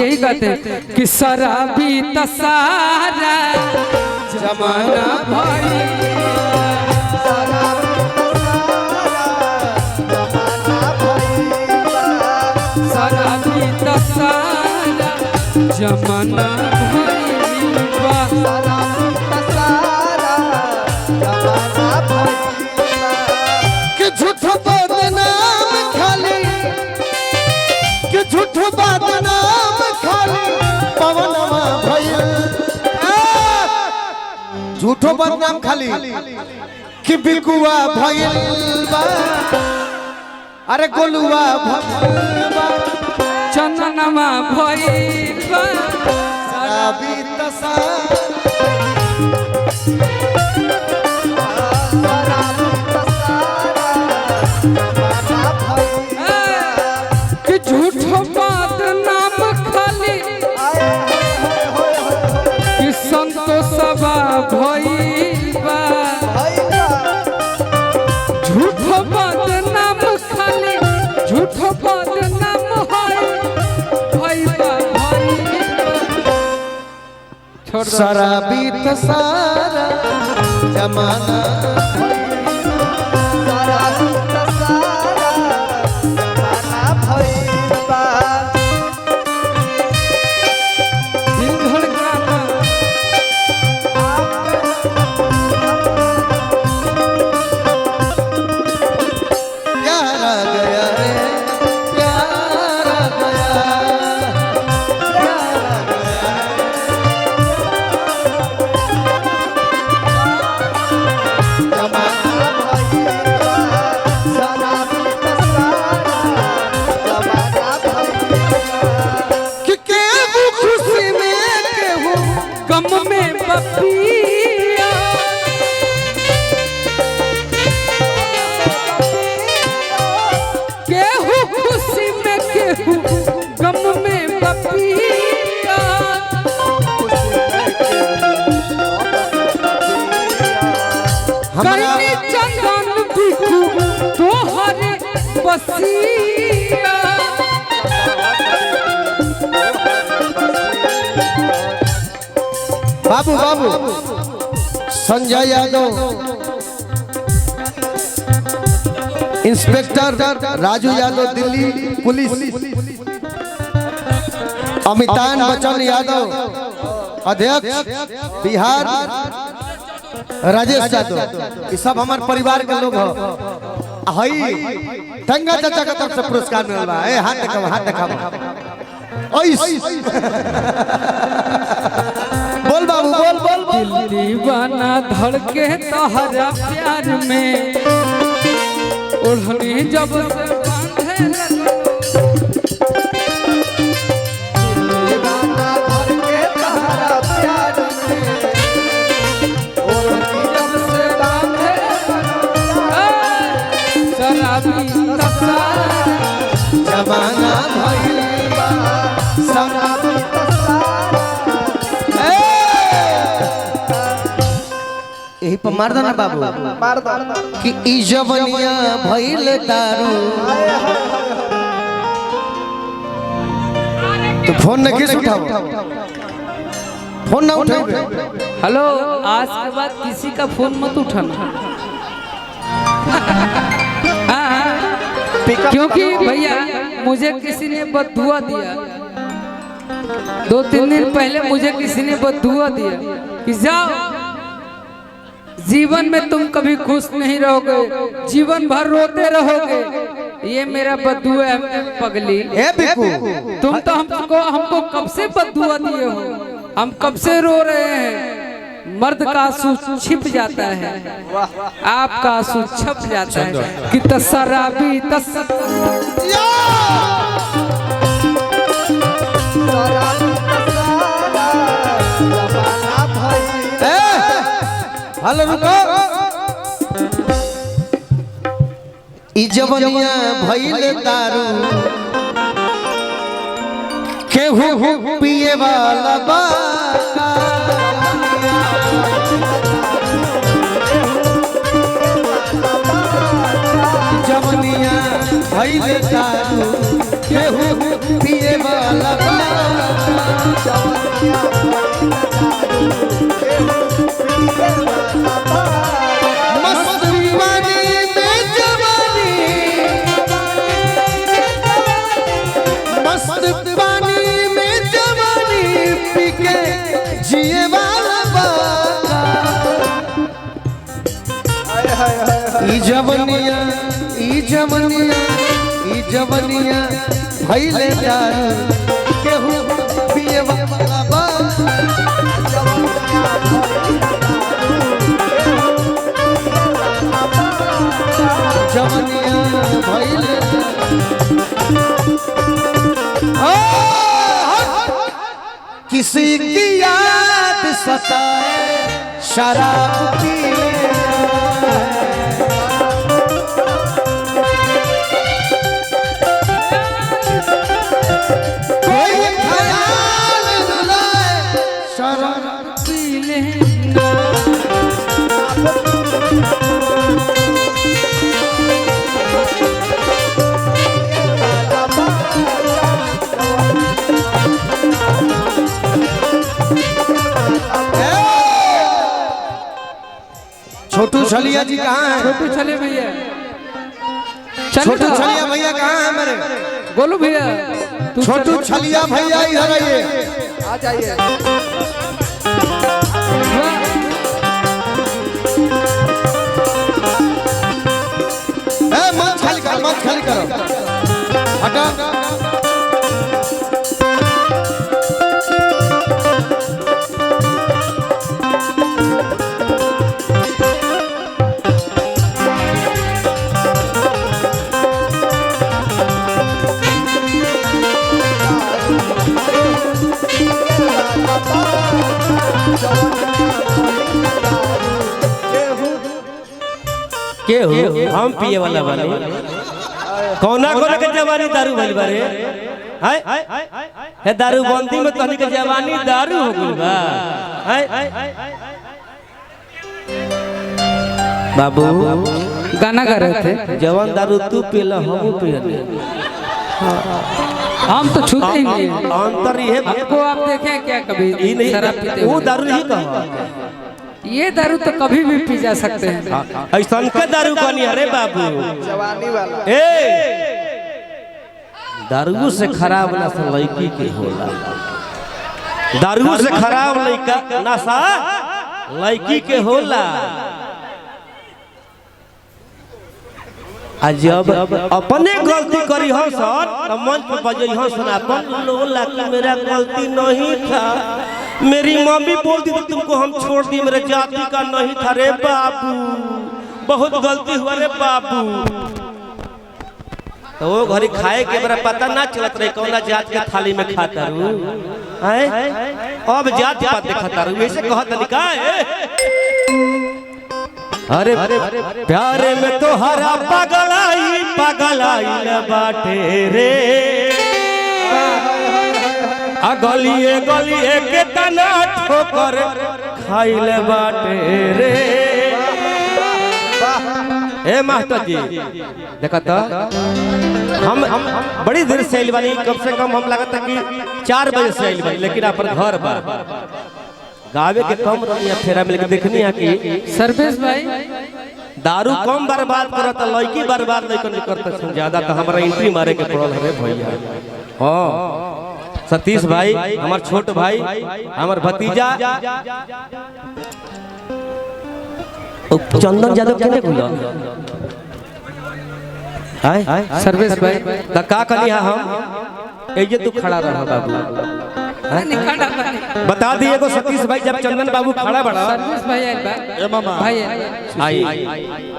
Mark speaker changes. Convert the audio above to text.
Speaker 1: यही कहते हैं कि शराबी तसारा जमाना भाई, शराबी तसारा जमाना भाई,
Speaker 2: कि झूठ बदनाम खाली, कि झूठ बदनाम खाली पवनमा भइल, झूठो बदनाम खाली कि बिकुआ भइल बा, अरे गोलुआ भइल बा,
Speaker 1: चंदनमा भइल बा,
Speaker 2: शराबी तसारा
Speaker 1: कि झूठो बदनाम खाली कि संतोषवा भइल बा, झूठो बदनाम खाली, झूठो बदनाम भइल बा,
Speaker 2: शराबी तसारा जमाना,
Speaker 1: दिल धड़काना
Speaker 2: प्यार आ गया रे, प्यार आ गया, प्यार आ गया, जमाना कि केहू खुशी में केहू
Speaker 1: गम में बपिया, केहू खुशी में केहू गम में बपिया,
Speaker 2: हमरा
Speaker 1: करनी चंदन बिकू तोहरे बसिया,
Speaker 2: बाबू बाबू संजय यादव, इंस्पेक्टर राजू यादव दिल्ली पुलिस, अमिताभ बच्चन यादव अध्यक्ष बिहार, राजेश यादव, ये सब हमारे परिवार के लोग हई। दंगा चाचा का तरफ से पुरस्कार मिल रहा है, हाथ दिखाओ, हाथ दिखाओ, बोल बाबू बोल बोल बोल।
Speaker 1: दीवाना धड़के तोहरा प्यार में, ओढ़नी जब से बांधे लगलो, दीवाना धड़के तोहरा प्यार में, ओढ़नी जब से बांधे लगलो, शराबी तसारा
Speaker 2: जमाना भइल बा, शराबी यही पर मार दो ना बाबू, मार दो कि ई जवनिया भइल दारू, तो फोन न किस उठाओ, फोन ना उठाओ।
Speaker 1: हेलो, आज के बाद किसी का फोन मत उठाना। क्योंकि भैया मुझे किसी ने बददुआ दिया, 2-3 दिन पहले मुझे किसी ने बददुआ दिया कि जाओ, जीवन में तुम कभी खुश नहीं रहोगे, जीवन भर रोते रहोगे। ये मेरा बददुआ है पगली।
Speaker 2: ए बिकू,
Speaker 1: तुम तो हमको कब से बददुआ दिए हो, हम कब से रो रहे हैं। मर्द का आंसू छिप जाता है, आपका आंसू छप जाता है कि तसराबी
Speaker 2: हेलो रुको, ई जवनिया भइल दारू, केहू पिए वाला बा, जवनिया भइल दारू, केहू पिए वाला बा। ई जवनिया भइले दारू केहू पिए वाला बा जवनिया भइले किसी की याद सताए शराब पीए छोटू छलिया जी कहाँ हैं?
Speaker 1: छोटू छलिया भैया,
Speaker 2: छोटू छलिया भैया कहाँ हैं मेरे?
Speaker 1: गोलू भैया,
Speaker 2: छोटू छलिया भैया इधर आइए,
Speaker 1: आ जाइए।
Speaker 2: मंच खाली करो हटा
Speaker 3: के हो हम पिए वाला बारे कौना कोना के जवानी दारू भइल बारे हाय हे दारू बंदी में तहनी के जवानी दारू हो गइल बा हाय बाबू
Speaker 1: गाना गा रहे थे।
Speaker 3: जवान दारू तू पीला हम पिए
Speaker 1: हम तो छूते ही नहीं।
Speaker 3: अंतर ये
Speaker 1: आपको आप देखें क्या कभी शराब पीते
Speaker 3: वो
Speaker 1: हुए?
Speaker 3: दारू नहीं कहा
Speaker 1: ये दारू तो कभी भी पी जा सकते हैं।
Speaker 3: ऐसा के दारू कनी अरे बाबू
Speaker 4: जवानी वाला
Speaker 3: ए दारू से खराब नशा लड़की के होला दारू से खराब लड़का नशा लड़की के होला जब अपने गलती करी हो सर तो मंच पर बजे हो सुना अपन लोला कि मेरा गलती नहीं था मेरी मम्मी बोलती थी तुमको हम छोड़ दिए मेरे जाति का नहीं था रे बाबू बहुत गलती हुआ रे बाबू तो वो घरी खाए के बड़ा पता ना चलत रहे कौन जात के थाली में खाता रू हैं अब जात पात देखता रू ऐसे कहत निका अरे प्यारे में तो हरा पगलाई बाटे रे गलिए गलिए के तना ठोकर खाइले बाटे रे ए मास्टर जी देखा तो हम बड़ी देर से आइल बानी कम से कम हम लगता कि 4 बजे से आइल बानी लेकिन अपन घर बा गावे के कम रहिया फेरा में लेके देखनी है कि
Speaker 1: सर्वेश भाई
Speaker 3: दारू कम बर्बाद करत लड़की बर्बाद नहीं करने करते ज्यादा तो हमारा एंट्री मारे के पड़ल है भैया हां सतीश भाई हमार छोट भाई हमार भतीजा चंदन यादव केने बोला हाय
Speaker 1: सर्वेश भाई
Speaker 3: त का कनी हम एजे तू खड़ा रह बाबू बता दिए को सतीश भाई जब चंदन बाबू खड़ा बड़ा
Speaker 1: सर्वेश भाई आइल बा।
Speaker 2: ए मामा
Speaker 1: भाई
Speaker 3: आई